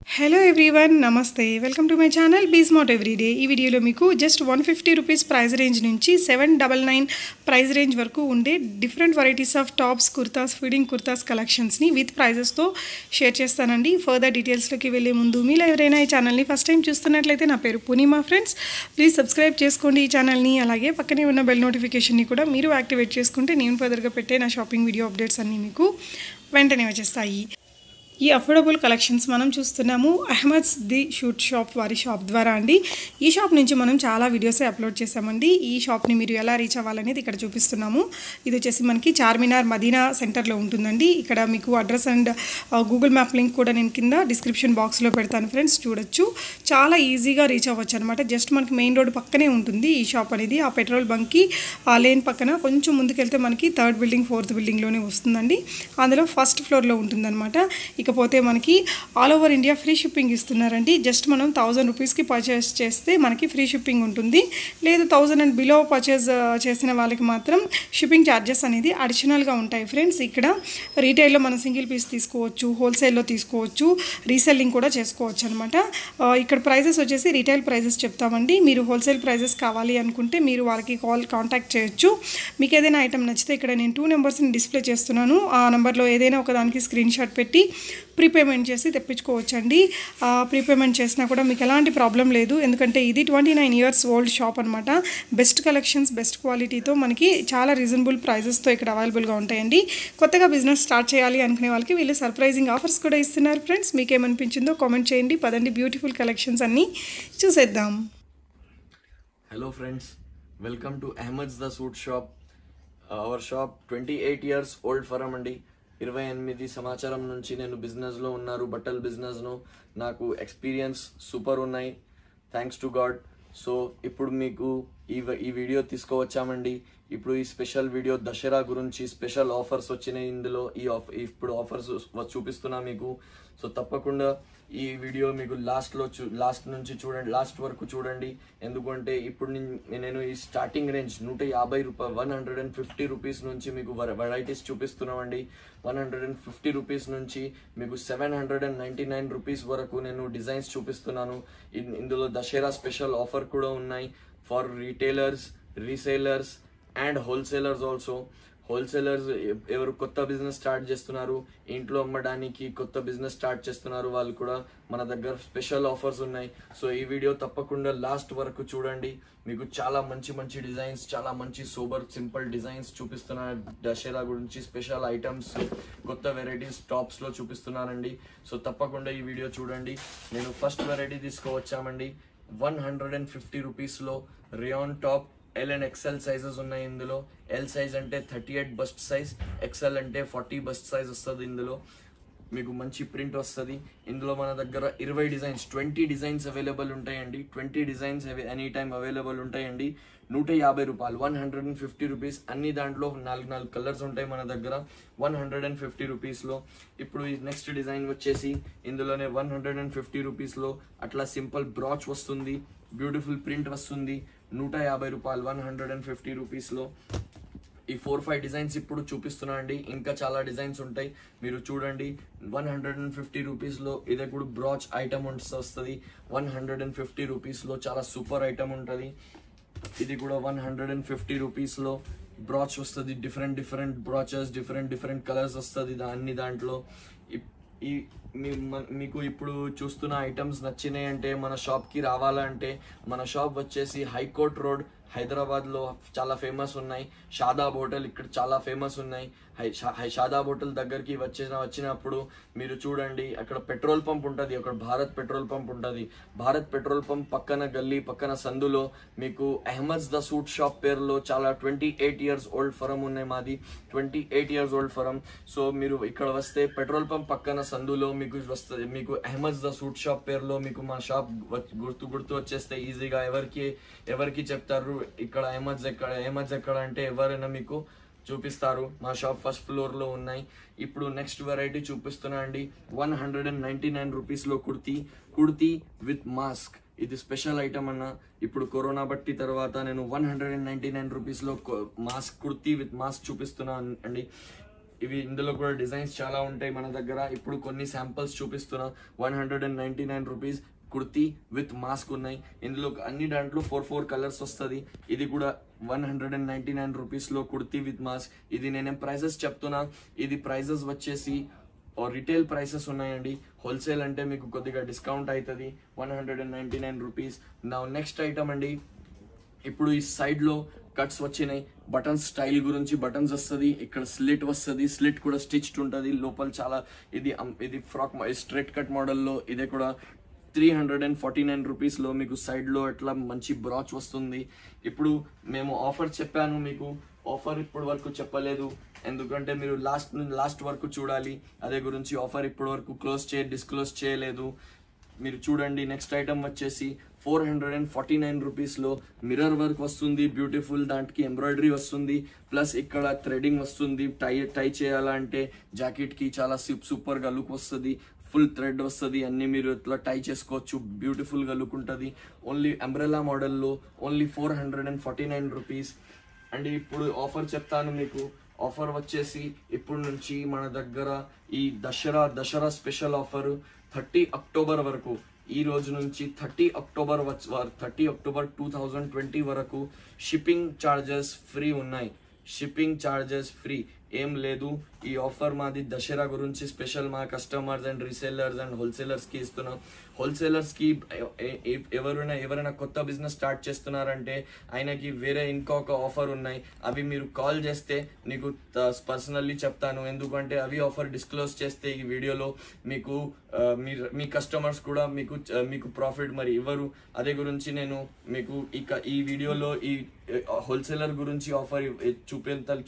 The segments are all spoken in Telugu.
హలో ఎవ్రీవన్, నమస్తే. Welcome to my channel be smart everyday. ఈ వీడియోలో మీకు జస్ట్ 150 రూపీస్ ప్రైస్ రేంజ్ నుంచి 799 ప్రైస్ రేంజ్ వరకు ఉండే different varieties of tops, kurtas, feeding kurtas కలెక్షన్స్ని విత్ ప్రైజెస్తో షేర్ చేస్తానండి. ఫర్దర్ డీటెయిల్స్లోకి వెళ్ళే ముందు మీలో ఎవరైనా ఈ ఛానల్ని ఫస్ట్ టైం చూస్తున్నట్లయితే నా పేరు పూర్ణిమ ఫ్రెండ్స్. ప్లీజ్ సబ్స్క్రైబ్ చేసుకోండి ఈ ఛానల్ని. అలాగే పక్కనే ఉన్న బెల్ నోటిఫికేషన్ని కూడా మీరు యాక్టివేట్ చేసుకుంటే నేను ఫర్దర్గా పెట్టే నా షాపింగ్ వీడియో అప్డేట్స్ అన్నీ మీకు వెంటనే వచ్చేస్తాయి. ఈ అఫోర్డబుల్ కలెక్షన్స్ మనం చూస్తున్నాము అహ్మద్స్ ది షూట్ షాప్ వారి షాప్ ద్వారా అండి. ఈ షాప్ నుంచి మనం చాలా వీడియోసే అప్లోడ్ చేసామండి. ఈ షాప్ని మీరు ఎలా రీచ్ అవ్వాలనేది ఇక్కడ చూపిస్తున్నాము. ఇది వచ్చేసి మనకి చార్మినార్ మదీనా సెంటర్లో ఉంటుందండి. ఇక్కడ మీకు address and Google map link కూడా నేను కింద డిస్క్రిప్షన్ బాక్స్లో పెడతాను ఫ్రెండ్స్, చూడొచ్చు. చాలా ఈజీగా రీచ్ అవ్వచ్చు అనమాట. జస్ట్ మనకి మెయిన్ రోడ్ పక్కనే ఉంటుంది ఈ షాప్ అనేది. ఆ పెట్రోల్ బంక్కి ఆ లేన్ పక్కన కొంచెం ముందుకెళ్తే మనకి 3rd బిల్డింగ్ 4th బిల్డింగ్లోనే వస్తుందండి. అందులో ఫస్ట్ ఫ్లోర్లో ఉంటుందన్నమాట. ఇకపోతే మనకి all over India free shipping ఇస్తున్నారండి. జస్ట్ మనం 1000 రూపీస్కి పర్చేస్ చేస్తే మనకి ఫ్రీ షిప్పింగ్ ఉంటుంది. లేదు 1000 అండ్ బిలో పర్చేస్ చేసిన వాళ్ళకి మాత్రం షిప్పింగ్ ఛార్జెస్ అనేది అడిషనల్గా ఉంటాయి ఫ్రెండ్స్. ఇక్కడ రీటైల్లో మనం సింగిల్ పీస్ తీసుకోవచ్చు, హోల్సేల్లో తీసుకోవచ్చు, రీసెల్లింగ్ కూడా చేసుకోవచ్చు అనమాట. ఇక్కడ ప్రైజెస్ వచ్చేసి రీటైల్ ప్రైజెస్ చెప్తామండి. మీరు హోల్సేల్ ప్రైజెస్ కావాలి అనుకుంటే మీరు వాళ్ళకి కాంటాక్ట్ చేయొచ్చు. మీకు ఏదైనా ఐటమ్ నచ్చితే ఇక్కడ నేను 2 నెంబర్స్ని డిస్ప్లే చేస్తున్నాను. ఆ నెంబర్లో ఏదైనా ఒకదానికి స్క్రీన్ షాట్ పెట్టి ప్రీపేమెంట్ చేసి తెప్పించుకోవచ్చండి. ప్రీపేమెంట్ చేసినా కూడా మీకు ఎలాంటి ప్రాబ్లం లేదు, ఎందుకంటే ఇది 29 ఇయర్స్ ఓల్డ్ షాప్ అనమాట. బెస్ట్ కలెక్షన్స్, బెస్ట్ క్వాలిటీతో మనకి చాలా రీజనబుల్ ప్రైజెస్తో ఇక్కడ అవైలబుల్గా ఉంటాయండి. కొత్తగా బిజినెస్ స్టార్ట్ చేయాలి అనుకునే వాళ్ళకి వీళ్ళు సర్ప్రైజింగ్ ఆఫర్స్ కూడా ఇస్తున్నారు ఫ్రెండ్స్. మీకు ఏమనిపించిందో కామెంట్ చేయండి. పదండి బ్యూటిఫుల్ కలెక్షన్స్ అన్నీ చూసేద్దాం. Hello friends, welcome to Ahmed's the Suit Shop. Our shop 28 years old firm అండి. 28 సంవత్సరం నుంచి నేను బిజినెస్లో ఉన్నారు, బట్టల బిజినెస్ను. నాకు ఎక్స్పీరియన్స్ సూపర్ ఉన్నాయి, థ్యాంక్స్ టు గాడ్. సో ఇప్పుడు మీకు ఈ వీడియో తీసుకువచ్చామండి. ఇప్పుడు ఈ స్పెషల్ వీడియో దసరా గురించి స్పెషల్ ఆఫర్స్ వచ్చినాయి ఇందులో. ఇప్పుడు ఆఫర్స్ చూపిస్తున్నా మీకు. సో తప్పకుండా ఈ వీడియో మీకు లాస్ట్ నుంచి చూడండి, లాస్ట్ వరకు చూడండి. ఎందుకంటే ఇప్పుడు నేను ఈ స్టార్టింగ్ రేంజ్ 150 రూపాయలు 150 రూపీస్ నుంచి మీకు వెరైటీస్ చూపిస్తున్నామండి. 150 రూపీస్ నుంచి మీకు 799 రూపీస్ వరకు నేను డిజైన్స్ చూపిస్తున్నాను. ఇందులో దసరా స్పెషల్ ఆఫర్ కూడా ఉన్నాయి for retailers, resellers and wholesalers also. Wholesalers ఎవరు కొత్త బిజినెస్ స్టార్ట్ చేస్తున్నారు, ఇంట్లో అమ్మడానికి కొత్త బిజినెస్ స్టార్ట్ చేస్తున్నారు, వాళ్ళు కూడా మన దగ్గర స్పెషల్ ఆఫర్స్ ఉన్నాయి. సో ఈ వీడియో తప్పకుండా లాస్ట్ వరకు చూడండి. మీకు చాలా మంచి డిజైన్స్, చాలా మంచి సూపర్ సింపుల్ డిజైన్స్ చూపిస్తున్నారు. దసరా గురించి స్పెషల్ ఐటమ్స్, కొత్త వెరైటీస్ టాప్స్లో చూపిస్తున్నానండి. సో తప్పకుండా ఈ వీడియో చూడండి. నేను ఫస్ట్ వెరైటీ తీసుకువచ్చామండి. 150 రూపీస్లో rayon top. L and XL sizes ఉన్నాయి ఇందులో. ఎల్ సైజ్ అంటే 38 బస్ట్ సైజ్, ఎక్సెల్ అంటే 40 బస్ట్ సైజ్ వస్తుంది. ఇందులో మీకు మంచి ప్రింట్ వస్తుంది. ఇందులో మన దగ్గర 20 డిజైన్స్ అవైలబుల్ ఉంటాయండి. 20 డిజైన్స్ ఎనీ టైమ్ అవైలబుల్ ఉంటాయండి. 150 రూపాయలు, 150 రూపీస్. అన్ని దాంట్లో 4 కలర్స్ ఉంటాయి మన దగ్గర 150 రూపీస్లో. ఇప్పుడు ఈ నెక్స్ట్ డిజైన్ వచ్చేసి ఇందులోనే 150 రూపీస్లో అట్లా సింపుల్ బ్రాచ్ వస్తుంది, బ్యూటిఫుల్ ప్రింట్ వస్తుంది. 150 రూపాయలు 150 రూపీస్లో. ఈ 4-5 డిజైన్స్ ఇప్పుడు చూపిస్తున్నా అండి. ఇంకా చాలా డిజైన్స్ ఉంటాయి, మీరు చూడండి. 150 రూపీస్లో ఇది కూడా బ్రాచ్ ఐటమ్ వస్తుంది. 150 రూపీస్లో చాలా సూపర్ ఐటమ్ ఉంటుంది. ఇది కూడా 150 రూపీస్లో బ్రాచ్ వస్తుంది. డిఫరెంట్ బ్రాచెస్, డిఫరెంట్ కలర్స్ వస్తుంది అన్ని దాంట్లో. మీకు ఇప్పుడు చూస్తున్న ఐటమ్స్ నచ్చినాయి అంటే మన షాప్కి రావాలంటే మన షాప్ వచ్చేసి హైకోర్ట్ రోడ్ హైదరాబాద్లో చాలా ఫేమస్ ఉన్నాయి. షాదాబ్ హోటల్ ఇక్కడ చాలా ఫేమస్ ఉన్నాయి. షాదాబ్ హోటల్ దగ్గరికి వచ్చినప్పుడు మీరు చూడండి, అక్కడ పెట్రోల్ పంప్ ఉంటుంది. అక్కడ భారత్ పెట్రోల్ పంప్ ఉంటుంది. భారత్ పెట్రోల్ పంప్ పక్కన గల్లీ పక్కన సందులో మీకు అహ్మద్స్ ద సూట్ షాప్ పేరులో చాలా 28 ఇయర్స్ ఓల్డ్ ఫరం ఉన్నాయి మాది. 28 ఇయర్స్ ఓల్డ్ ఫరం. సో మీరు ఇక్కడ వస్తే పెట్రోల్ పంప్ పక్కన సందులో మీకు వస్తుంది. మీకు అహ్మద్స్ ద సూట్ షాప్ పేరులో మీకు మా షాప్ గుర్తు వచ్చేస్తే ఈజీగా ఎవరికి చెప్తారు ఇక్కడ అహ్మద్స్ ఎక్కడ అంటే ఎవరైనా మీకు చూపిస్తారు. మా షాప్ ఫస్ట్ ఫ్లోర్లో ఉన్నాయి. ఇప్పుడు నెక్స్ట్ వెరైటీ చూపిస్తున్నా అండి. 199 రూపీస్లో కుర్తీ విత్ మాస్క్. ఇది స్పెషల్ ఐటమ్ అన్న. ఇప్పుడు కరోనా బట్టి తర్వాత నేను 199 రూపీస్లో కుర్తీ విత్ మాస్క్ చూపిస్తున్నా అండి. ఇవి ఇందులో కూడా డిజైన్స్ చాలా ఉంటాయి మన దగ్గర. ఇప్పుడు కొన్ని శాంపిల్స్ చూపిస్తున్నా. 199 రూపీస్ కుర్తీ విత్ మాస్క్ ఉన్నాయి. ఇందులో అన్ని దాంట్లో 4 కలర్స్ వస్తుంది. ఇది కూడా 199 రూపీస్లో కుర్తీ విత్ మాస్క్. ఇది నేనేం ప్రైజెస్ చెప్తున్నా, ఇది ప్రైజెస్ వచ్చేసి రిటైల్ ప్రైసెస్ ఉన్నాయండి. హోల్సేల్ అంటే మీకు కొద్దిగా డిస్కౌంట్ అవుతుంది. 199 రూపీస్. నా నెక్స్ట్ ఐటమ్ అండి, ఇప్పుడు ఈ సైడ్లో కట్స్ వచ్చినాయి. బటన్స్ స్టైల్ గురించి బటన్స్ వస్తుంది, ఇక్కడ స్లిట్ వస్తుంది, స్లిట్ కూడా స్టిచ్డ్ ఉంటుంది లోపల. చాలా ఇది ఫ్రాక్ స్ట్రైట్ కట్ మోడల్లో. ఇదే కూడా 349 రూపీస్లో మీకు సైడ్లో అట్లా మంచి బ్రాచ్ వస్తుంది. ఇప్పుడు ఆఫర్ చెప్పాను మీకు, ఆఫర్ ఇప్పటి వరకు చెప్పలేదు ఎందుకంటే మీరు లాస్ట్ వరకు చూడాలి. అదే గురించి ఆఫర్ ఇప్పటి వరకు డిస్క్లోజ్ చేయలేదు. మీరు చూడండి. నెక్స్ట్ ఐటమ్ వచ్చేసి 449 రూపీస్లో మిర్రర్ వర్క్ వస్తుంది, బ్యూటిఫుల్. దాంట్కి ఎంబ్రాయిడరీ వస్తుంది, ప్లస్ ఇక్కడ థ్రెడింగ్ వస్తుంది. టై చేయాలంటే జాకెట్కి చాలా సూపర్గా లుక్ వస్తుంది. ఫుల్ థ్రెడ్ వస్తుంది, అన్ని మీరు ఇట్లా టై చేసుకోవచ్చు, బ్యూటిఫుల్గా లుక్ ఉంటుంది. ఓన్లీ అంబ్రెల్లా మోడల్లో ఓన్లీ 449 రూపీస్ అండ్ ఇప్పుడు ఆఫర్ చెప్తాను మీకు. ఆఫర్ వచ్చేసి ఇప్పుడు నుంచి మన దగ్గర ఈ దసరా స్పెషల్ ఆఫర్ 30 అక్టోబర్ వరకు, ఈ రోజు నుంచి 30 అక్టోబర్ 2020 వరకు షిప్పింగ్ ఛార్జెస్ ఫ్రీ ఉన్నాయి. షిప్పింగ్ ఛార్జెస్ ఫ్రీ ఏం లేదు. ఈ ఆఫర్ మాది దసరా గురించి స్పెషల్ మా కస్టమర్స్ అండ్ రీసేలర్స్ అండ్ హోల్సేలర్స్కి ఇస్తున్నాం. హోల్సేలర్స్కి ఎవరైనా కొత్త బిజినెస్ స్టార్ట్ చేస్తున్నారంటే ఆయనకి వేరే ఇంకొక ఆఫర్ ఉన్నాయి. అవి మీరు కాల్ చేస్తే నీకు పర్సనల్లీ చెప్తాను, ఎందుకంటే అవి ఆఫర్ డిస్క్లోజ్ చేస్తే ఈ వీడియోలో మీకు మీ కస్టమర్స్ కూడా మీకు ప్రాఫిట్ మరి ఇవ్వరు. అదే గురించి నేను మీకు ఈ వీడియోలో ఈ హోల్సేలర్ గురించి ఆఫర్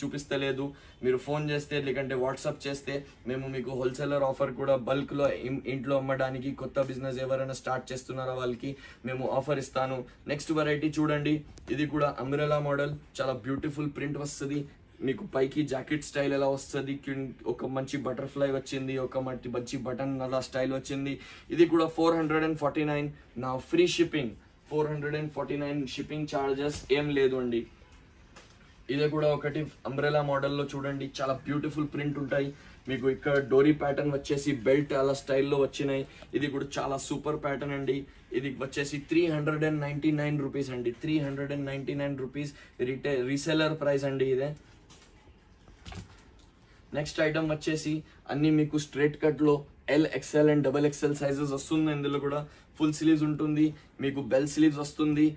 చూపిస్తలేదు. మీరు ఫోన్ చేస్తే లేకంటే వాట్సాప్ చేస్తే మేము మీకు హోల్సేలర్ ఆఫర్ కూడా బల్క్లో ఇంట్లో అమ్మడానికి కొత్త బిజినెస్ ఎవరైనా స్టార్ట్ చేస్తున్నారో వాళ్ళకి మేము ఆఫర్ ఇస్తాను. నెక్స్ట్ వెరైటీ చూడండి. ఇది కూడా అంబ్రెలా మోడల్, చాలా బ్యూటిఫుల్ ప్రింట్ వస్తుంది. మీకు పైకి జాకెట్ స్టైల్ ఎలా వస్తుంది, ఒక మంచి బటర్ఫ్లై వచ్చింది, ఒక మంచి బటన్ అలా స్టైల్ వచ్చింది. ఇది కూడా 449 నా ఫ్రీ షిప్పింగ్. 449 షిప్పింగ్ ఛార్జెస్ ఏం లేదు అండి. ఇదే కూడా ఒకటి అంబ్రెలా మోడల్లో చూడండి, చాలా బ్యూటిఫుల్ ప్రింట్ ఉంటాయి. మీకు ఇక్కడ డోరీ ప్యాటర్న్ వచ్చేసి బెల్ట్ అలా స్టైల్లో వచ్చినాయి. ఇది కూడా చాలా సూపర్ ప్యాటర్న్ అండి. ఇది వచ్చేసి 399 రూపీస్ అండి. 399 రూపీస్ రీసెలర్ ప్రైస్ అండి ఇదే. నెక్స్ట్ ఐటమ్ వచ్చేసి అన్ని మీకు స్ట్రైట్ కట్లో L, XL and XXL sizes వస్తుంది. ఇందులో కూడా ఫుల్ స్లీవ్స్ ఉంటుంది, మీకు బెల్ స్లీవ్స్ వస్తుంది,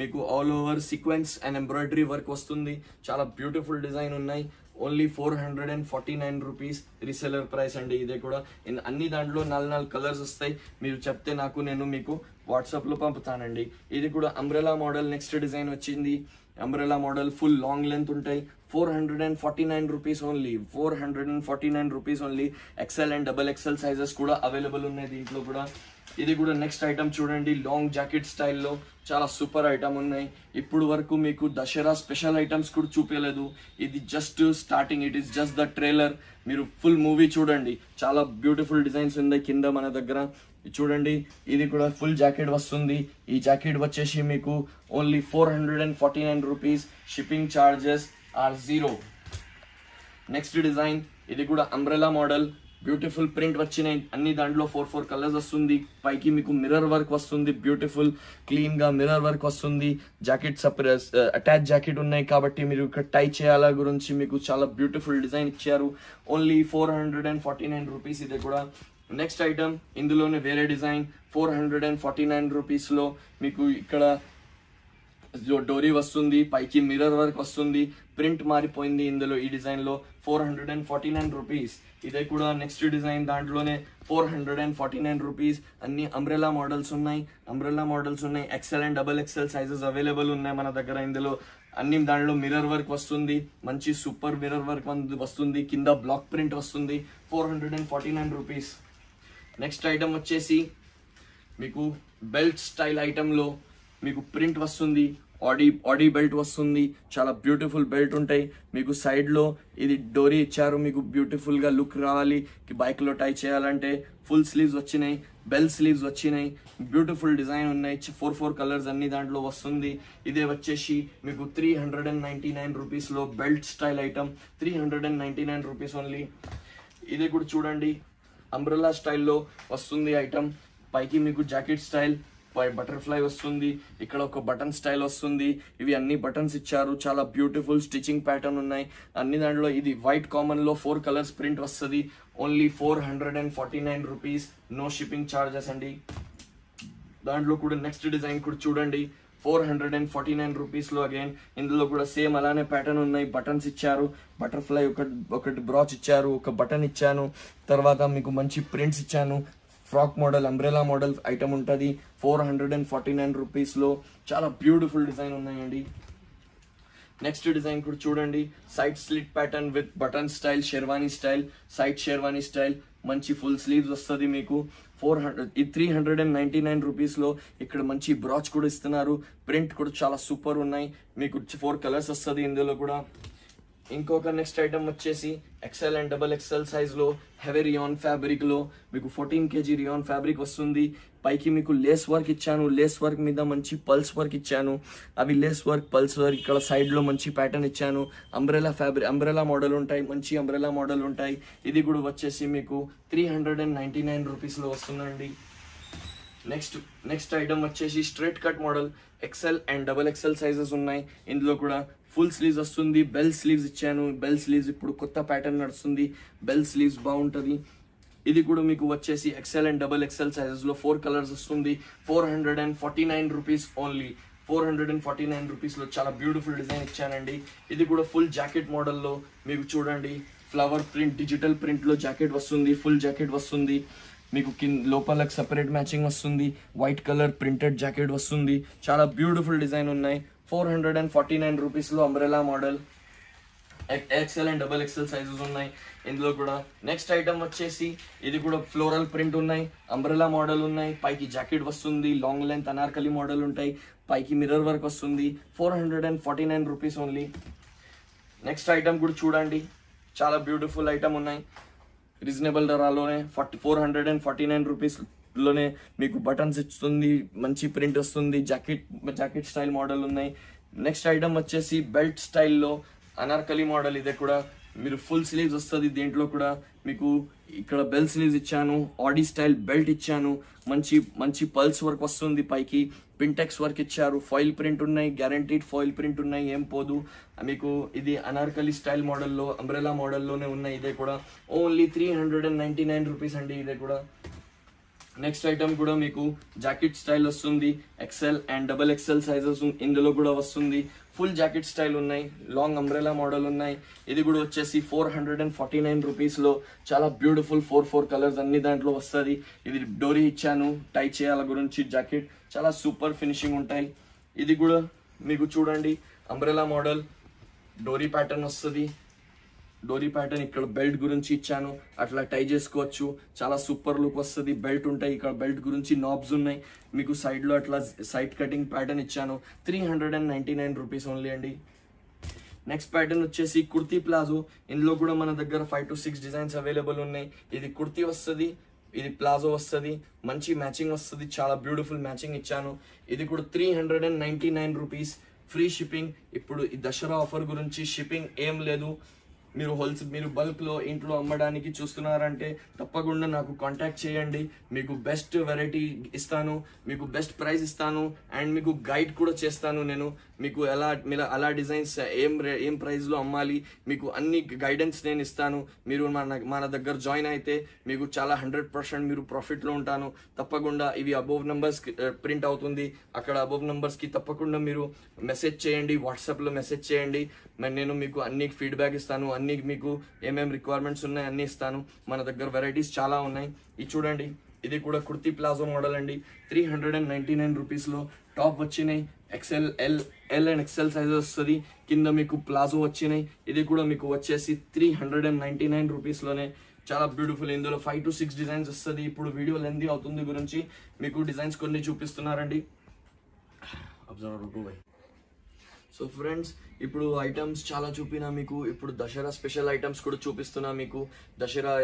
మీకు all over sequence and embroidery work వస్తుంది. చాలా బ్యూటిఫుల్ డిజైన్ ఉన్నాయి. ఓన్లీ 449 రూపీస్ రీసెలర్ ప్రైస్ అండి. ఇదే కూడా అన్ని దాంట్లో 4 కలర్స్ వస్తాయి. మీరు చెప్తే నేను మీకు వాట్సాప్లో పంపుతానండి. ఇది కూడా అంబ్రెలా మోడల్. నెక్స్ట్ డిజైన్ వచ్చింది umbrella model, full long length ఉంటాయి. 449 rupees only. 449 rupees only. XL and XXL sizes కూడా అవైలబుల్ ఉన్నాయి దీంట్లో కూడా. ఇది కూడా నెక్స్ట్ ఐటమ్ చూడండి, లాంగ్ జాకెట్ స్టైల్లో చాలా సూపర్ ఐటమ్ ఉన్నాయి. ఇప్పుడు వరకు మీకు దసరా స్పెషల్ ఐటమ్స్ కూడా చూపించలేదు. ఇది just starting, it is just the trailer. మీరు ఫుల్ మూవీ చూడండి, చాలా బ్యూటిఫుల్ డిజైన్స్ ఉన్నాయి కింద మన దగ్గర. చూడండి, ఇది కూడా ఫుల్ జాకెట్ వస్తుంది. ఈ జాకెట్ వచ్చేసి మీకు only 449 rupees. Shipping charges are 0. Next design, ఇది కూడా అంబ్రెలా మోడల్, బ్యూటిఫుల్ ప్రింట్ వచ్చినాయి. అన్ని దాంట్లో 4 కలర్స్ వస్తుంది. పైకి మీకు మిర్రర్ వర్క్ వస్తుంది, బ్యూటిఫుల్ క్లీన్ గా మిర్రర్ వర్క్ వస్తుంది. జాకెట్ అటాచ్ జాకెట్ ఉన్నాయి కాబట్టి మీరు ఇక్కడ టై చేయాల గురించి మీకు చాలా బ్యూటిఫుల్ డిజైన్ ఇచ్చారు. Only 449 rupees. ఇది కూడా నెక్స్ట్ ఐటమ్, ఇందులోనే వేరే డిజైన్. 449 రూపీస్లో మీకు ఇక్కడ డోరీ వస్తుంది, పైకి మిర్రర్ వర్క్ వస్తుంది, ప్రింట్ మారిపోయింది ఇందులో. ఈ డిజైన్లో 449 రూపీస్. ఇదే కూడా నెక్స్ట్ డిజైన్, దాంట్లోనే 449 రూపీస్. అన్ని అంబ్రెలా మోడల్స్ ఉన్నాయి. XL and XXL sizes available ఉన్నాయి మన దగ్గర. ఇందులో అన్ని దాంట్లో మిర్రర్ వర్క్ వస్తుంది, మంచి సూపర్ మిర్రర్ వర్క్ వస్తుంది, కింద బ్లాక్ ప్రింట్ వస్తుంది. 449 రూపీస్. నెక్స్ట్ ఐటమ్ వచ్చేసి మీకు బెల్ట్ స్టైల్ ఐటంలో మీకు ప్రింట్ వస్తుంది, ఆడీ బెల్ట్ వస్తుంది. చాలా బ్యూటిఫుల్ బెల్ట్ ఉంటాయి. మీకు సైడ్లో ఇది డోరీ ఇచ్చారు, మీకు బ్యూటిఫుల్గా లుక్ రావాలి. బైక్లో టై చేయాలంటే ఫుల్ స్లీవ్స్ వచ్చినాయి. బెల్ స్లీవ్స్ వచ్చినాయి, బ్యూటిఫుల్ డిజైన్ ఉన్నాయి, 4 కలర్స్ అన్ని దాంట్లో వస్తుంది. ఇదే వచ్చేసి మీకు 399 రూపీస్లో belt style item, 399 rupees only. ఇదే కూడా చూడండి, అంబ్రెల్లా స్టైల్లో వస్తుంది ఐటమ్. పైకి మీకు జాకెట్ స్టైల్ బటర్ఫ్లై వస్తుంది, ఇక్కడ ఒక బటన్ స్టైల్ వస్తుంది. ఇవి అన్ని బటన్స్ ఇచ్చారు, చాలా బ్యూటిఫుల్ స్టిచింగ్ ప్యాటర్న్ ఉన్నాయి అన్ని దాంట్లో. ఇది వైట్ కామన్ లో 4 కలర్స్ ప్రింట్ వస్తుంది. Only 449 rupees, no shipping charges అండి. దాంట్లో కూడా నెక్స్ట్ డిజైన్ కూడా చూడండి, 449 రూపీస్ లో అగైన్. ఇందులో కూడా సేమ్ అలానే ప్యాటర్న్ ఉన్నాయి, బటన్స్ ఇచ్చారు, బటర్ఫ్లై ఒకటి బ్రాచ్ ఇచ్చారు, ఒక బటన్ ఇచ్చాను, తర్వాత మీకు మంచి ప్రింట్స్ ఇచ్చాను. Frock model, umbrella model item ఉంటుంది 449 రూపీస్లో. చాలా బ్యూటిఫుల్ డిజైన్ ఉన్నాయండి. నెక్స్ట్ డిజైన్ కూడా చూడండి, side slit pattern with button style, sherwani style, side sherwani style, మంచి ఫుల్ స్లీవ్స్ వస్తుంది మీకు. 399 రూపీస్లో ఇక్కడ మంచి బ్రాచ్ కూడా ఇస్తున్నారు, ప్రింట్ కూడా చాలా సూపర్ ఉన్నాయి. మీకు 4 కలర్స్ వస్తుంది ఇందులో కూడా. ఇంకొక నెక్స్ట్ ఐటమ్ వచ్చేసి XL అండ్ XXL సైజ్లో హెవీ రియాన్ ఫ్యాబ్రిక్లో మీకు 14 kg రియాన్ ఫ్యాబ్రిక్ వస్తుంది. పైకి మీకు లేస్ వర్క్ ఇచ్చాను, లేస్ వర్క్ మీద మంచి పల్స్ వర్క్ ఇచ్చాను. అవి లేస్ వర్క్, పల్స్ వర్క్, ఇక్కడ సైడ్లో మంచి ప్యాటర్న్ ఇచ్చాను. అంబ్రెలా మోడల్ ఉంటాయి, మంచి అంబ్రెలా మోడల్ ఉంటాయి. ఇది కూడా వచ్చేసి మీకు 399 రూపీస్లో వస్తుందండి. నెక్స్ట్ ఐటమ్ వచ్చేసి straight cut model, XL and XXL sizes ఉన్నాయి. ఇందులో కూడా ఫుల్ స్లీవ్స్ వస్తుంది, బెల్ స్లీవ్స్ ఇచ్చాను. బెల్ స్లీవ్స్ ఇప్పుడు కొత్త ప్యాటర్న్ నడుస్తుంది, బెల్ స్లీవ్స్ బాగుంటుంది. ఇది కూడా మీకు వచ్చేసి XL అండ్ XXL సైజెస్లో 4 కలర్స్ వస్తుంది. 449 రూపీస్ ఓన్లీ. 449 రూపీస్లో చాలా బ్యూటిఫుల్ డిజైన్ ఇచ్చానండి. ఇది కూడా ఫుల్ జాకెట్ మోడల్లో మీకు చూడండి, ఫ్లవర్ ప్రింట్, డిజిటల్ ప్రింట్లో జాకెట్ వస్తుంది, ఫుల్ జాకెట్ వస్తుంది మీకు. లోపలకు సపరేట్ మ్యాచింగ్ వస్తుంది, వైట్ కలర్ ప్రింటెడ్ జాకెట్ వస్తుంది. చాలా బ్యూటిఫుల్ డిజైన్ ఉన్నాయి. 449 రూపీస్లో umbrella model, XL and XXL sizes ఉన్నాయి ఇందులో కూడా. నెక్స్ట్ ఐటమ్ వచ్చేసి ఇది కూడా ఫ్లోరల్ ప్రింట్ ఉన్నాయి, అంబ్రెలా మోడల్ ఉన్నాయి. పైకి జాకెట్ వస్తుంది, లాంగ్ లెంత్ అనార్కలి మోడల్ ఉంటాయి, పైకి మిర్రర్ వర్క్ వస్తుంది. 449 రూపీస్ ఓన్లీ. నెక్స్ట్ ఐటమ్ కూడా చూడండి, చాలా బ్యూటిఫుల్ ఐటమ్ ఉన్నాయి. రీజనబుల్ ధరలోనే 449 రూపీస్లోనే మీకు బటన్స్ ఇస్తుంది, మంచి ప్రింట్ వస్తుంది, జాకెట్ స్టైల్ మోడల్ ఉన్నాయి. నెక్స్ట్ ఐటమ్ వచ్చేసి బెల్ట్ స్టైల్లో అనార్కలి మోడల్. ఇదే కూడా మీరు ఫుల్ స్లీవ్స్ వస్తుంది, దీంట్లో కూడా మీకు ఇక్కడ బెల్ స్లీవ్స్ ఇచ్చాను, ఆడీ స్టైల్ బెల్ట్ ఇచ్చాను, మంచి పల్స్ వర్క్ వస్తుంది, పైకి పింటెక్స్ వర్క్ ఇచ్చారు, ఫాయిల్ ప్రింట్ ఉన్నాయి, గ్యారంటీడ్ ఫాయిల్ ప్రింట్ ఉన్నాయి, ఏం పోదు మీకు. ఇది అనార్కలి స్టైల్ మోడల్లో, అంబ్రెలా మోడల్లోనే ఉన్నాయి. ఇదే కూడా ఓన్లీ 399 రూపీస్ అండి. ఇదే కూడా నెక్స్ట్ ఐటమ్ కూడా మీకు జాకెట్ స్టైల్ వస్తుంది, XL అండ్ XXL సైజెస్ ఇందులో కూడా వస్తుంది. ఫుల్ జాకెట్ స్టైల్ ఉన్నాయి, లాంగ్ అంబ్రెలా మోడల్ ఉన్నాయి. ఇది కూడా వచ్చేసి 449 రూపీస్లో చాలా బ్యూటిఫుల్ 4 కలర్స్ అన్ని దాంట్లో వస్తుంది. ఇది డోరీ ఇచ్చాను, టై చేయాల గురించి జాకెట్, చాలా సూపర్ ఫినిషింగ్ ఉంటాయి. ఇది కూడా మీకు చూడండి, అంబ్రెలా మోడల్, డోరీ ప్యాటర్న్ వస్తుంది. డోరీ ప్యాటర్న్ ఇక్కడ బెల్ట్ గురించి ఇచ్చాను, అట్లా టై చేసుకోవచ్చు, చాలా సూపర్ లుక్ వస్తుంది. బెల్ట్ ఉంటాయి, ఇక్కడ బెల్ట్ గురించి నాబ్స్ ఉన్నాయి మీకు. సైడ్లో అట్లా సైడ్ కటింగ్ ప్యాటర్న్ ఇచ్చాను. 399 రూపీస్ ఓన్లీ అండి. నెక్స్ట్ ప్యాటర్న్ వచ్చేసి కుర్తీ ప్లాజో. ఇందులో కూడా మన దగ్గర 5 to 6 డిజైన్స్ అవైలబుల్ ఉన్నాయి. ఇది కుర్తీ వస్తుంది, ఇది ప్లాజో వస్తుంది, మంచి మ్యాచింగ్ వస్తుంది, చాలా బ్యూటిఫుల్ మ్యాచింగ్ ఇచ్చాను. ఇది కూడా 399 రూపీస్, ఫ్రీ షిప్పింగ్. ఇప్పుడు ఈ దసరా ఆఫర్ గురించి షిప్పింగ్ ఏం లేదు. మీరు బల్క్లో ఇంట్లో అమ్మడానికి చూస్తున్నారంటే తప్పకుండా నాకు కాంటాక్ట్ చేయండి. మీకు బెస్ట్ వెరైటీ ఇస్తాను, మీకు బెస్ట్ ప్రైస్ ఇస్తాను, అండ్ మీకు గైడ్ కూడా చేస్తాను నేను. మీకు అలా డిజైన్స్ ఏం ప్రైస్లో అమ్మాలి, మీకు అన్ని గైడెన్స్ నేను ఇస్తాను. మీరు మన దగ్గర జాయిన్ అయితే మీకు చాలా 100% మీరు ప్రాఫిట్లో ఉంటాను. తప్పకుండా ఇవి అబోవ్ నెంబర్స్ ప్రింట్ అవుతుంది, అక్కడ అబోవ్ నెంబర్స్కి తప్పకుండా మీరు మెసేజ్ చేయండి, వాట్సాప్లో మెసేజ్ చేయండి. నేను మీకు అన్ని ఫీడ్బ్యాక్ ఇస్తాను, అన్ని మీకు ఏమేమి రిక్వైర్మెంట్స్ ఉన్నాయి అన్ని ఇస్తాను. మన దగ్గర వెరైటీస్ చాలా ఉన్నాయి. ఇది చూడండి, ఇది కూడా కుర్తీ ప్లాజో మోడల్ అండి. 399 రూపీస్లో టాప్ వచ్చినాయి. L అండ్ XL సైజ్ వస్తుంది, కింద మీకు ప్లాజో వచ్చినాయి. ఇది కూడా మీకు వచ్చేసి 399 రూపీస్లోనే చాలా బ్యూటిఫుల్. ఇందులో 5 to 6 డిజైన్స్ వస్తుంది. ఇప్పుడు వీడియో లెంతీ అవుతుంది గురించి మీకు డిజైన్స్ కొన్ని చూపిస్తున్నారండి. అబ్జర్వ్. సో ఫ్రెండ్స్, ఇప్పుడు ఐటమ్స్ చాలా చూపినా మీకు. ఇప్పుడు దసరా స్పెషల్ ఐటమ్స్ కూడా చూపిస్తున్నా మీకు. Dasara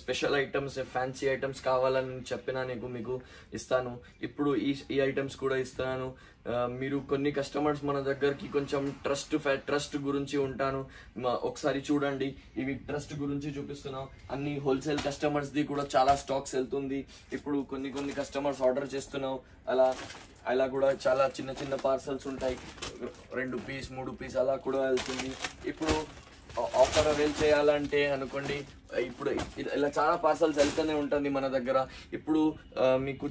special items, fancy items కావాలని చెప్పినా మీకు ఇస్తాను. ఇప్పుడు ఈ ఐటమ్స్ కూడా ఇస్తున్నాను. మీరు కొన్ని కస్టమర్స్ మన దగ్గరికి కొంచెం ట్రస్ట్ గురించి ఉంటాను. ఒకసారి చూడండి, ఇవి ట్రస్ట్ గురించి చూపిస్తున్నాం. అన్ని హోల్సేల్ కస్టమర్స్ ది కూడా చాలా స్టాక్స్ వెళ్తుంది. ఇప్పుడు కొన్ని కస్టమర్స్ ఆర్డర్ చేస్తున్నాం. అలా కూడా చాలా చిన్న పార్సల్స్ ఉంటాయి. 2 పీస్ 3 పీస్ అలా కూడా వెళ్తుంది. ఇప్పుడు ఆఫర్ అవైల్ చేయాలంటే అనుకోండి, ఇప్పుడు ఇలా చాలా పార్సల్స్ వెళ్తూనే ఉంటుంది మన దగ్గర. ఇప్పుడు మీకు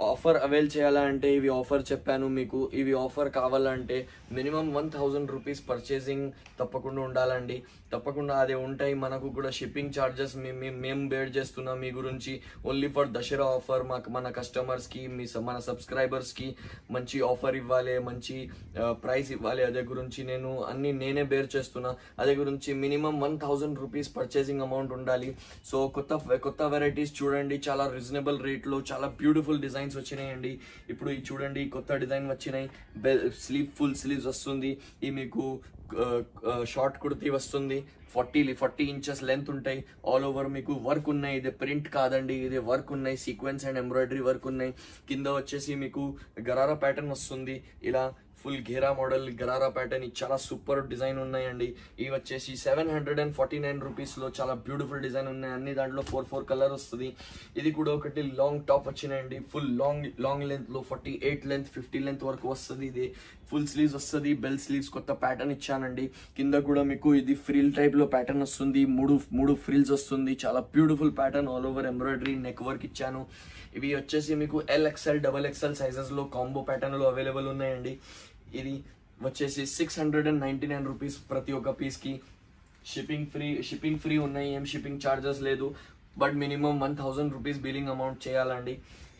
ఆఫర్ అవైల్ చేయాలంటే ఇవి ఆఫర్ చెప్పాను మీకు. ఇవి ఆఫర్ కావాలంటే మినిమం 1000 రూపీస్ పర్చేసింగ్ తప్పకుండా ఉండాలండి. తప్పకుండా అదే ఉంటాయి. మనకు కూడా షిప్పింగ్ ఛార్జెస్ మేము బేర్ చేస్తున్నాం మీ గురించి. Only for Dasara offer. మన కస్టమర్స్కి, మన సబ్స్క్రైబర్స్కి మంచి ఆఫర్ ఇవ్వాలి, మంచి ప్రైస్ ఇవ్వాలి. అదే గురించి నేనే బేర్ చేస్తున్నా. అదే గురించి మినిమం 1000 రూపీస్ పర్చేసింగ్ అమౌంట్ ఉండాలి. సో కొత్త వెరైటీస్ చూడండి, చాలా రీజనబుల్ రేట్లో చాలా బ్యూటిఫుల్ డిజైన్స్ వచ్చినాయండి. ఇప్పుడు చూడండి, కొత్త డిజైన్ వచ్చినాయి. ఫుల్ స్లీవ్స్ వస్తుంది. ఈ మీకు షార్ట్ కుర్తీ వస్తుంది. 40 ఇంచెస్ లెంత్ ఉంటాయి. ఆల్ ఓవర్ మీకు వర్క్ ఉన్నాయి. ఇది ప్రింట్ కాదండి, ఇది వర్క్ ఉన్నాయి. సీక్వెన్స్ అండ్ ఎంబ్రాయిడరీ వర్క్ ఉన్నాయి. కింద వచ్చేసి మీకు గరారా ప్యాటర్న్ వస్తుంది. ఇలా ఫుల్ ఘేరా మోడల్ గరారా ప్యాటర్న్. చాలా సూపర్ డిజైన్ ఉన్నాయండి. ఇవి వచ్చేసి 749 రూపీస్లో చాలా బ్యూటిఫుల్ డిజైన్ ఉన్నాయి. అన్ని దాంట్లో 4 కలర్ వస్తుంది. ఇది కూడా ఒకటి లాంగ్ టాప్ వచ్చినాయండి. ఫుల్ లాంగ్ లెంత్లో 48 లెంత్ 50 లెంత్ వరకు వస్తుంది. ఇది ఫుల్ స్లీవ్స్ వస్తుంది. బెల్ స్లీవ్స్ కొత్త ప్యాటర్న్ ఇచ్చానండి. కింద కూడా మీకు ఇది ఫ్రిల్ టైప్లో ప్యాటర్న్ వస్తుంది. మూడు ఫ్రిల్స్ వస్తుంది. చాలా beautiful pattern. All over embroidery, neck work ఇచ్చాను. ఇవి వచ్చేసి మీకు LXL, XXL సైజెస్లో కాంబో ప్యాటర్న్లో అవైలబుల్ ఉన్నాయండి. ఇది వచ్చేసి 699 రూపీస్ ప్రతి ఒక్క పీస్కి. షిప్పింగ్ ఫ్రీ ఉన్నాయి. ఏం షిప్పింగ్ ఛార్జెస్ లేదు. But minimum 1000 rupees billing amount చేయాలండి.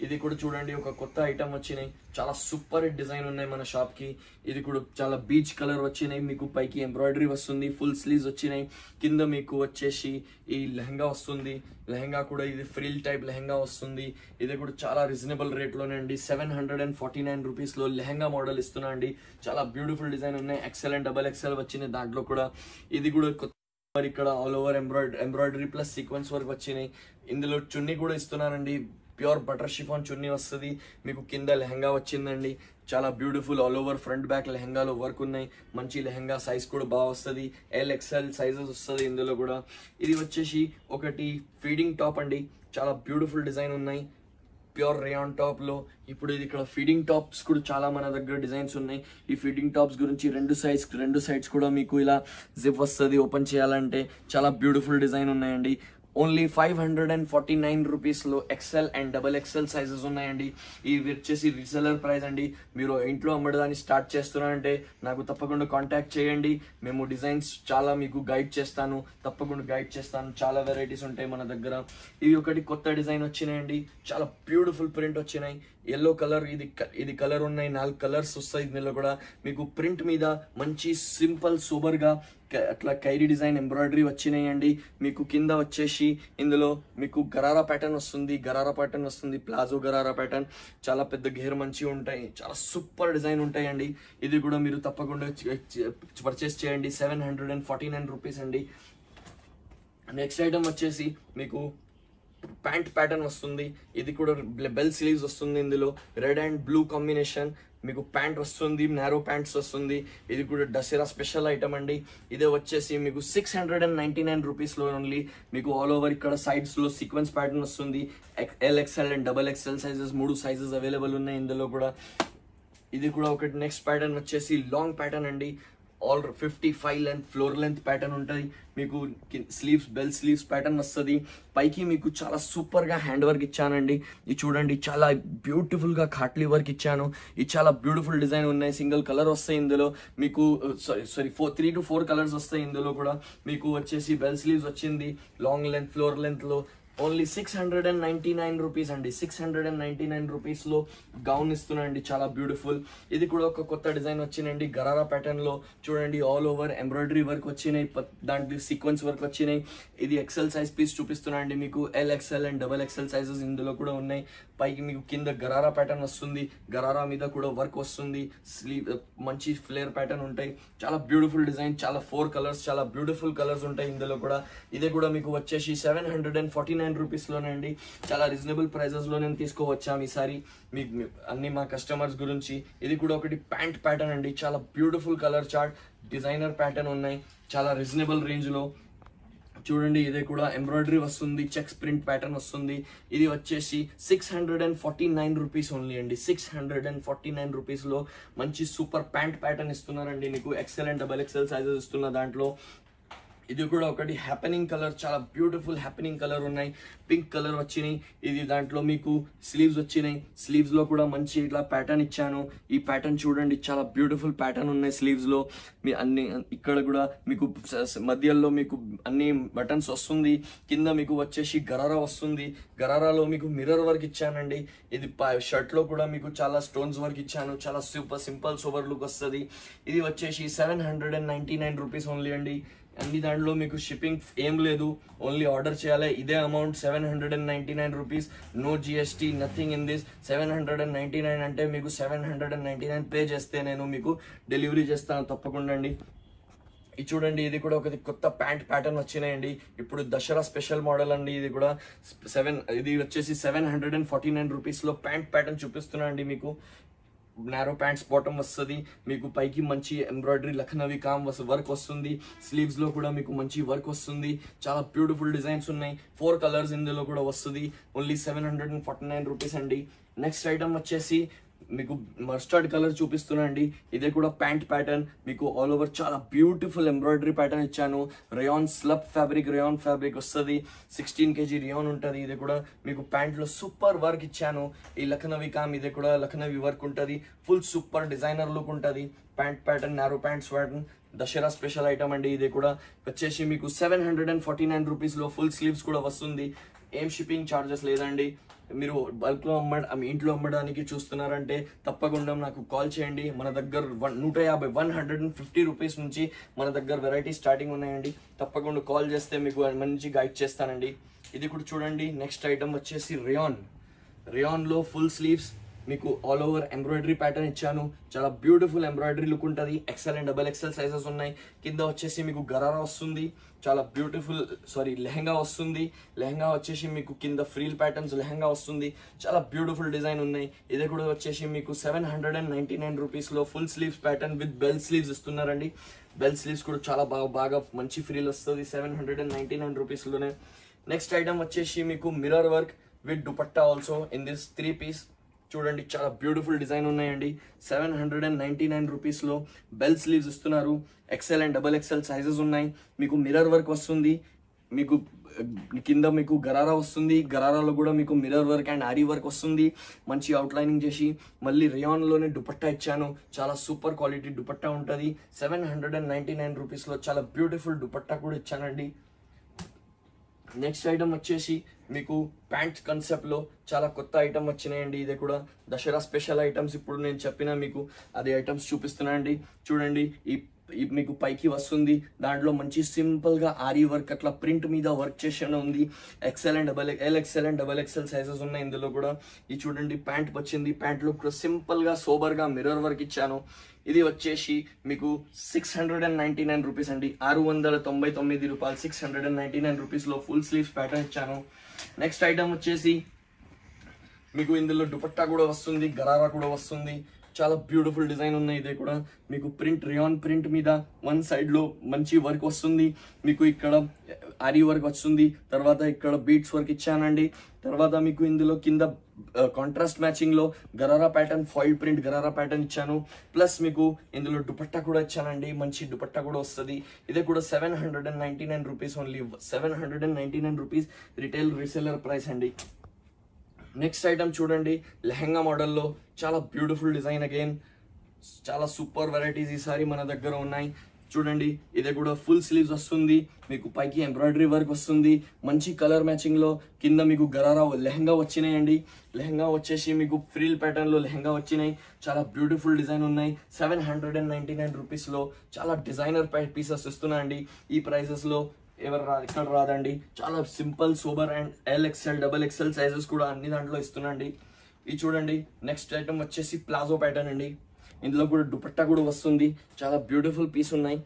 ఇది కూడా చూడండి, ఒక కొత్త ఐటమ్ వచ్చినాయి. చాలా సూపర్ డిజైన్ ఉన్నాయి మన షాప్కి. ఇది కూడా చాలా బీచ్ కలర్ వచ్చినాయి. మీకు పైకి ఎంబ్రాయిడరీ వస్తుంది. ఫుల్ స్లీవ్స్ వచ్చినాయి. కింద మీకు వచ్చేసి ఈ లెహంగా వస్తుంది. లెహంగా కూడా ఇది ఫ్రిల్ టైప్ లెహంగా వస్తుంది. ఇది కూడా చాలా రీజనబుల్ రేట్లోనే అండి. 749 రూపీస్లో లెహంగా మోడల్ ఇస్తున్నా అండి. చాలా బ్యూటిఫుల్ డిజైన్ ఉన్నాయి. XL అండ్ XXL వచ్చినాయి దాంట్లో కూడా. ఇది కూడా ఇక్కడ all over embroidery plus sequence work వచ్చినాయి. ఇందులో చున్నీ కూడా ఇస్తున్నానండి. ప్యూర్ బటర్ షిఫాన్ చున్నీ వస్తుంది. మీకు కింద లెహంగా వచ్చిందండి. చాలా beautiful all over front back లెహంగాలో వర్క్ ఉన్నాయి. మంచి లెహంగా సైజ్ కూడా బాగా వస్తుంది. LXL సైజెస్ వస్తుంది ఇందులో కూడా. ఇది వచ్చేసి ఒకటి ఫీడింగ్ టాప్ అండి. చాలా బ్యూటిఫుల్ డిజైన్ ఉన్నాయి. ప్యూర్ రేయాన్ టాప్ లో. ఇప్పుడు ఇది ఇక్కడ ఫీడింగ్ టాప్స్ కూడా చాలా మన దగ్గర డిజైన్స్ ఉన్నాయి. ఈ ఫీడింగ్ టాప్స్ గురించి రెండు సైడ్స్ కూడా మీకు ఇలా జిప్ వస్తుంది. ఓపెన్ చేయాలంటే చాలా బ్యూటిఫుల్ డిజైన్ ఉన్నాయండి. ఓన్లీ 549 రూపీస్లో XL అండ్ XXL సైజెస్ ఉన్నాయండి. ఇవి వచ్చేసి రీసెలర్ ప్రైస్ అండి. మీరు ఇంట్లో అమ్మడానికి స్టార్ట్ చేస్తున్నారంటే నాకు తప్పకుండా కాంటాక్ట్ చేయండి. మేము డిజైన్స్ చాలా మీకు తప్పకుండా గైడ్ చేస్తాను. చాలా వెరైటీస్ ఉంటాయి మన దగ్గర. ఇవి ఒకటి కొత్త డిజైన్ వచ్చినాయండి. చాలా బ్యూటిఫుల్ ప్రింట్ వచ్చినాయి. ఎల్లో కలర్, ఇది కలర్ ఉన్నాయి. 4 కలర్స్ వస్తాయి ఇందులో కూడా. మీకు ప్రింట్ మీద మంచి సింపుల్ సూపర్గా అట్లా కైరీ డిజైన్ ఎంబ్రాయిడరీ వచ్చినాయండి. మీకు కింద వచ్చేసి ఇందులో మీకు గరారా ప్యాటర్న్ వస్తుంది. Palazzo gharara pattern. చాలా పెద్ద గేర్ మంచి ఉంటాయి. చాలా సూపర్ డిజైన్ ఉంటాయండి. ఇది కూడా మీరు తప్పకుండా పర్చేస్ చేయండి. 749 రూపీస్ అండి. నెక్స్ట్ ఐటమ్ వచ్చేసి మీకు ప్యాంట్ ప్యాటర్న్ వస్తుంది. ఇది కూడా బెల్ స్లీవ్స్ వస్తుంది. ఇందులో రెడ్ అండ్ బ్లూ కాంబినేషన్. మీకు ప్యాంట్ వస్తుంది, నారో ప్యాంట్స్ వస్తుంది. ఇది కూడా దసరా స్పెషల్ ఐటమ్ అండి. ఇదే వచ్చేసి మీకు 699 రూపీస్లో ఓన్లీ. మీకు ఆల్ ఓవర్ ఇక్కడ సైడ్స్లో సీక్వెన్స్ ప్యాటర్న్ వస్తుంది. LXL and XXL sizes 3 sizes available ఉన్నాయి ఇందులో కూడా. ఇది కూడా ఒకటి. నెక్స్ట్ ప్యాటర్న్ వచ్చేసి లాంగ్ ప్యాటర్న్ అండి. All 55 length floor length pattern ఉంటుంది. మీకు బెల్ స్లీవ్స్ ప్యాటర్న్ వస్తుంది. పైకి మీకు చాలా సూపర్గా హ్యాండ్ వర్క్ ఇచ్చానండి. ఇది చూడండి, చాలా బ్యూటిఫుల్గా ఖాట్లీ వర్క్ ఇచ్చాను. ఇది చాలా బ్యూటిఫుల్ డిజైన్ ఉన్నాయి. సింగిల్ కలర్ వస్తాయి ఇందులో. మీకు 3 to 4 కలర్స్ వస్తాయి ఇందులో కూడా. మీకు వచ్చేసి బెల్ స్లీవ్స్ వచ్చింది. లాంగ్ లెంత్ ఫ్లోర్ లెంత్లో. ఓన్లీ 699 రూపీస్ అండి. 699 రూపీస్లో గౌన్ ఇస్తున్నాండి. చాలా బ్యూటిఫుల్. ఇది కూడా ఒక కొత్త డిజైన్ వచ్చినండి. గరారా ప్యాటర్న్లో చూడండి. ఆల్ ఓవర్ ఎంబ్రాయిడరీ వర్క్ వచ్చినాయి. దాంట్లో సీక్వెన్స్ వర్క్ వచ్చినాయి. ఇది XL సైజ్ పీస్ చూపిస్తున్నా అండి మీకు. LXL అండ్ XXL సైజెస్ ఇందులో కూడా ఉన్నాయి. పైకి మీకు కింద గరారా ప్యాటర్న్ వస్తుంది, గరారా మీద కూడా వర్క్ వస్తుంది, స్లీవ్ మంచి ఫ్లేర్ ప్యాటర్న్ ఉంటాయి. చాలా బ్యూటిఫుల్ డిజైన్, చాలా 4 కలర్స్, చాలా బ్యూటిఫుల్ కలర్స్ ఉంటాయి ఇందులో కూడా. ఇదే కూడా మీకు వచ్చేసి 749 రూపీస్లోనే అండి. చాలా రీజనబుల్ ప్రైజెస్లో నేను తీసుకోవచ్చాము ఈసారి మీకు అన్ని మా కస్టమర్స్ గురించి. ఇది కూడా ఒకటి ప్యాంట్ ప్యాటర్న్ అండి, చాలా beautiful colour chart, designer pattern ఉన్నాయి, చాలా రీజనబుల్ రేంజ్లో. చూడండి ఇదే కూడా ఎంబ్రాయిడరీ వస్తుంది, చెక్స్ ప్రింట్ ప్యాటర్న్ వస్తుంది. ఇది వచ్చేసి 649 రూపీస్ ఓన్లీ అండి. 649 రూపీస్లో మంచి సూపర్ ప్యాంట్ ప్యాటర్న్ ఇస్తున్నారండి మీకు. XL అండ్ XXL సైజెస్ ఇస్తున్న దాంట్లో. ఇది కూడా ఒకటి హ్యాపెనింగ్ కలర్, చాలా బ్యూటిఫుల్ హ్యాపెనింగ్ కలర్ ఉన్నాయి. పింక్ కలర్ వచ్చినాయి. ఇది దాంట్లో మీకు స్లీవ్స్ వచ్చినాయి. స్లీవ్స్ లో కూడా మంచి ఇట్లా ప్యాటర్న్ ఇచ్చాను. ఈ ప్యాటర్న్ చూడండి, చాలా బ్యూటిఫుల్ ప్యాటర్న్ ఉన్నాయి స్లీవ్స్ లో. మీ అన్ని ఇక్కడ కూడా మీకు మధ్యలో మీకు అన్ని బటన్స్ వస్తుంది. కింద మీకు వచ్చేసి గరారా వస్తుంది. గరారాలో మీకు మిర్రర్ వర్క్ ఇచ్చానండి. ఇది షర్ట్ లో కూడా మీకు చాలా స్టోన్స్ వర్క్ ఇచ్చాను. చాలా సూపర్ సింపుల్ సోబర్ లుక్ వస్తుంది. ఇది వచ్చేసి 799 రూపీస్ ఓన్లీ అండి. అన్ని దాంట్లో మీకు షిప్పింగ్ ఏం లేదు, ఓన్లీ ఆర్డర్ చేయాలి. ఇదే amount 799 rupees, no GST, nothing in this. 799 అంటే మీకు 799 పే చేస్తే నేను మీకు డెలివరీ చేస్తాను తప్పకుండా అండి. ఇది చూడండి, ఇది కూడా ఒక కొత్త ప్యాంట్ ప్యాటర్న్ వచ్చినాయండి. ఇప్పుడు దసరా స్పెషల్ మోడల్ అండి. ఇది కూడా ఇది వచ్చేసి 749 రూపీస్లో ప్యాంట్ ప్యాటర్న్ చూపిస్తున్నా అండి మీకు. నారో ప్యాంట్స్ బాటమ్ వస్తుంది మీకు. పైకి మంచి ఎంబ్రాయిడరీ లఖనవి కామ్ వర్క్ వస్తుంది. స్లీవ్స్ లో కూడా మీకు మంచి వర్క్ వస్తుంది. చాలా బ్యూటిఫుల్ డిజైన్స్ ఉన్నాయి. 4 కలర్స్ ఇందులో కూడా వస్తుంది. ఓన్లీ 749 రూపీస్ అండి. నెక్స్ట్ ఐటమ్ వచ్చేసి మీకు మస్టర్డ్ కలర్ చూపిస్తున్నా అండి. ఇదే కూడా ప్యాంట్ ప్యాటర్న్ మీకు ఆల్ ఓవర్ చాలా బ్యూటిఫుల్ ఎంబ్రాయిడరీ ప్యాటర్న్ ఇచ్చాను. Rayon slub fabric, rayon fabric వస్తుంది. 16 kg రేయాన్ ఉంటుంది. ఇది కూడా మీకు ప్యాంట్ లో సూపర్ వర్క్ ఇచ్చాను. ఈ లఖనవి కామ్, ఇది కూడా లఖనవి వర్క్ ఉంటుంది. ఫుల్ సూపర్ డిజైనర్ లుక్ ఉంటుంది. Pant pattern, narrow pants pattern, Dasara special item అండి. ఇది కూడా వచ్చేసి మీకు 749 రూపీస్లో ఫుల్ స్లీవ్స్ కూడా వస్తుంది. ఏం షిప్పింగ్ ఛార్జెస్ లేదండి. మీరు బల్క్లో మీ ఇంట్లో అమ్మడానికి చూస్తున్నారంటే తప్పకుండా నాకు కాల్ చేయండి. మన దగ్గర 150 రూపీస్ నుంచి మన దగ్గర వెరైటీ స్టార్టింగ్ ఉన్నాయండి. తప్పకుండా కాల్ చేస్తే మీకు మంచి గైడ్ చేస్తానండి. ఇది కూడా చూడండి. నెక్స్ట్ ఐటమ్ వచ్చేసి రేయాన్లో ఫుల్ స్లీవ్స్ మీకు ఆల్ ఓవర్ ఎంబ్రాయిడరీ ప్యాటర్న్ ఇచ్చాను. చాలా బ్యూటిఫుల్ ఎంబ్రాయిడరీ లుక్ ఉంటుంది. XL అండ్ XXL సైజెస్ ఉన్నాయి. కింద వచ్చేసి మీకు గరారా వస్తుంది. చాలా బ్యూటిఫుల్ లెహంగా వస్తుంది. లెహంగా వచ్చేసి మీకు కింద ఫ్రీల్ ప్యాటర్న్స్ లెహంగా వస్తుంది. చాలా బ్యూటిఫుల్ డిజైన్ ఉన్నాయి. ఇది కూడా వచ్చేసి మీకు 799 రూపీస్లో full sleeves pattern with bell sleeves ఇస్తున్నారండి. బెల్ స్లీవ్స్ కూడా చాలా బాగా మంచి ఫ్రీల్ వస్తుంది 799 రూపీస్లోనే. నెక్స్ట్ ఐటమ్ వచ్చేసి మీకు mirror work with dupatta also in this 3 piece. చూడండి, చాలా బ్యూటిఫుల్ డిజైన్ ఉన్నాయండి. 799 రూపీస్లో బెల్ స్లీవ్స్ ఇస్తున్నారు. XL అండ్ XXL సైజెస్ ఉన్నాయి. మీకు మిర్రర్ వర్క్ వస్తుంది. మీకు కింద మీకు గరారా వస్తుంది. గరారాలో కూడా మీకు mirror work and ary work వస్తుంది. మంచి అవుట్లైనింగ్ చేసి మళ్ళీ రేయాన్లోనే దుపట్టా ఇచ్చాను. చాలా సూపర్ క్వాలిటీ దుపట్టా ఉంటుంది. 799 రూపీస్లో చాలా బ్యూటిఫుల్ దుపట్టా కూడా ఇచ్చానండి. నెక్స్ట్ ఐటమ్ వచ్చేసి మీకు ప్యాంట్ కాన్సెప్ట్లో చాలా కొత్త ఐటమ్ వచ్చినాయండి. ఇది కూడా దసరా స్పెషల్ ఐటమ్స్. ఇప్పుడు నేను చెప్పిన మీకు అదే ఐటమ్స్ చూపిస్తున్నానండి. చూడండి, ఈ మీకు పైకి వస్తుంది. దాంట్లో మంచి సింపుల్గా ఆరీ వర్క్ అట్లా ప్రింట్ మీద వర్క్ చేసిన ఉంది. XL and XL and XXL sizes ఉన్నాయి ఇందులో కూడా. ఇది చూడండి, ప్యాంట్ వచ్చింది. ప్యాంట్లో కూడా సింపుల్గా సోబర్గా మిర్రర్ వర్క్ ఇచ్చాను. ఇది వచ్చేసి మీకు 699 రూపీస్ అండి. 699 రూపాయలు. 699 రూపీస్లో ఫుల్ స్లీవ్స్ ప్యాటర్న్ ఇచ్చాను. నెక్స్ట్ ఐటమ్ వచ్చేసి మీకు ఇందులో దుపట్టా కూడా వస్తుంది, గరారా కూడా వస్తుంది. చాలా బ్యూటిఫుల్ డిజైన్ ఉన్నాయి. ఇదే కూడా మీకు రేయాన్ ప్రింట్ మీద 1 సైడ్లో మంచి వర్క్ వస్తుంది. మీకు ఇక్కడ ఆరీ వర్క్ వస్తుంది. తర్వాత ఇక్కడ బీట్స్ వర్క్ ఇచ్చానండి. తర్వాత మీకు ఇందులో కింద కాంట్రాస్ట్ మ్యాచింగ్ లో gharara pattern, foil print gharara pattern ఇచ్చాను. ప్లస్ మీకు ఇందులో దుపట్టా కూడా ఇచ్చానండి. మంచి దుపట్టా కూడా వస్తుంది. ఇదే కూడా 799 rupees only. 799 rupees retail reseller price అండి. నెక్స్ట్ ఐటమ్ చూడండి, లెహంగా మోడల్లో చాలా బ్యూటిఫుల్ డిజైన్. అగైన్ చాలా సూపర్ వెరైటీస్ ఈసారి మన దగ్గర ఉన్నాయి. చూడండి, ఇది కూడా ఫుల్ స్లీవ్స్ వస్తుంది. మీకు పైకి ఎంబ్రాయిడరీ వర్క్ వస్తుంది. మంచి కలర్ మ్యాచింగ్ లో కింద మీకు గరారా లెహంగా వచ్చినాయండి. లెహంగా వచ్చేసి మీకు ఫ్రీల్ ప్యాటర్న్ లో లెహంగా వచ్చినాయి. చాలా బ్యూటిఫుల్ డిజైన్ ఉన్నాయి. 799 రూపీస్ లో చాలా డిజైనర్ పీసెస్ ఇస్తున్నా అండి. ఈ ప్రైసెస్ లో ఇక్కడ రాదండి. చాలా simple super and LXL XXL sizes కూడా అన్ని దాంట్లో ఇస్తున్నాండి. ఇది చూడండి. నెక్స్ట్ ఐటమ్ వచ్చేసి ప్లాజో ప్యాటర్న్ అండి. ఇందులో కూడా దుపట్టా కూడా వస్తుంది. చాలా బ్యూటిఫుల్ పీస్ ఉన్నాయి.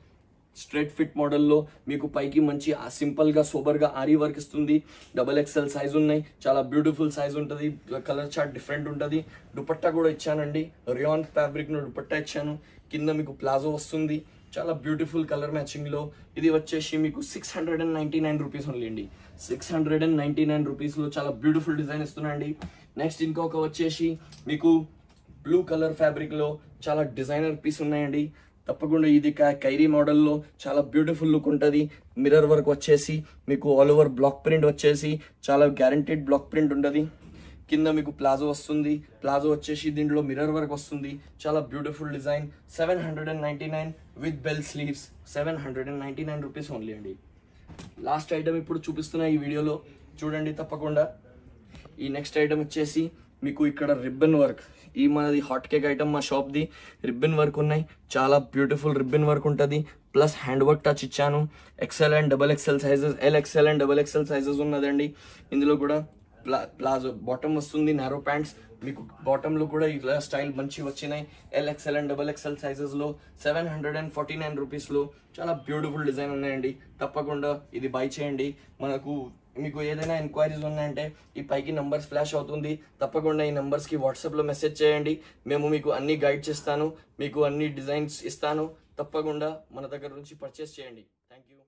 స్ట్రైట్ ఫిట్ మోడల్లో మీకు పైకి మంచి సింపుల్ గా సూపర్ గా ఆరీ వర్క్ ఇస్తుంది. XXL సైజ్ ఉన్నాయి. చాలా బ్యూటిఫుల్ సైజ్ ఉంటుంది. కలర్ చార్ట్ డిఫరెంట్ ఉంటుంది. దుపట్టా కూడా ఇచ్చానండి. రియాన్ ఫ్యాబ్రిక్ ను దుపట్టా ఇచ్చాను. కింద మీకు ప్లాజో వస్తుంది. చాలా బ్యూటిఫుల్ కలర్ మ్యాచింగ్ లో. ఇది వచ్చేసి మీకు 699 రూపీస్ ఓన్లీ అండి. 699 రూపీస్ లో చాలా బ్యూటిఫుల్ డిజైన్ ఇస్తున్నాండి. నెక్స్ట్ ఇంకొక వచ్చేసి మీకు బ్లూ కలర్ ఫ్యాబ్రిక్ లో చాలా డిజైనర్ పీస్ ఉన్నాయండి. తప్పకుండా ఇది కైరీ మోడల్లో చాలా బ్యూటిఫుల్ లుక్ ఉంటుంది. మిర్రర్ వర్క్ వచ్చేసి మీకు ఆల్ ఓవర్ బ్లాక్ ప్రింట్ వచ్చేసి చాలా గ్యారంటీడ్ బ్లాక్ ప్రింట్ ఉంటుంది. కింద మీకు ప్లాజో వస్తుంది. ప్లాజో వచ్చేసి దీంట్లో మిర్రర్ వర్క్ వస్తుంది. చాలా beautiful design. 799 with bell sleeves. 799 rupees only అండి. లాస్ట్ ఐటమ్ ఇప్పుడు చూపిస్తున్న ఈ వీడియోలో చూడండి తప్పకుండా. ఈ నెక్స్ట్ ఐటమ్ వచ్చేసి మీకు ఇక్కడ రిబ్బన్ వర్క్. ఈ మనది హాట్ కేక్ ఐటమ్ మా షాప్ది. రిబ్బన్ వర్క్ ఉన్నాయి. చాలా బ్యూటిఫుల్ రిబ్బన్ వర్క్ ఉంటుంది. ప్లస్ హ్యాండ్ వర్క్ టచ్ ఇచ్చాను. XL and XXL sizes, LXL and XXL sizes ఉన్నదండి. ఇందులో కూడా ప్లాజో బాటమ్ వస్తుంది. నారో ప్యాంట్స్ మీకు బాటమ్ లో కూడా ఇలా స్టైల్ మంచి వచ్చినాయి. LXL అండ్ XXL సైజెస్ లో 749 రూపీస్ లో చాలా బ్యూటిఫుల్ డిజైన్ ఉన్నాయండి. తప్పకుండా ఇది బై చేయండి. మీకు ఏదైనా ఎంక్వైరీస్ ఉన్నాయంటే ఈ పైకి నంబర్స్ ఫ్లాష్ అవుతుంది. తప్పకుండా ఈ నంబర్స్కి వాట్సాప్లో మెసేజ్ చేయండి. మేము మీకు అన్ని గైడ్ చేస్తాను. మీకు అన్ని డిజైన్స్ ఇస్తాను. తప్పకుండా మన దగ్గర నుంచి పర్చేస్ చేయండి. Thank you.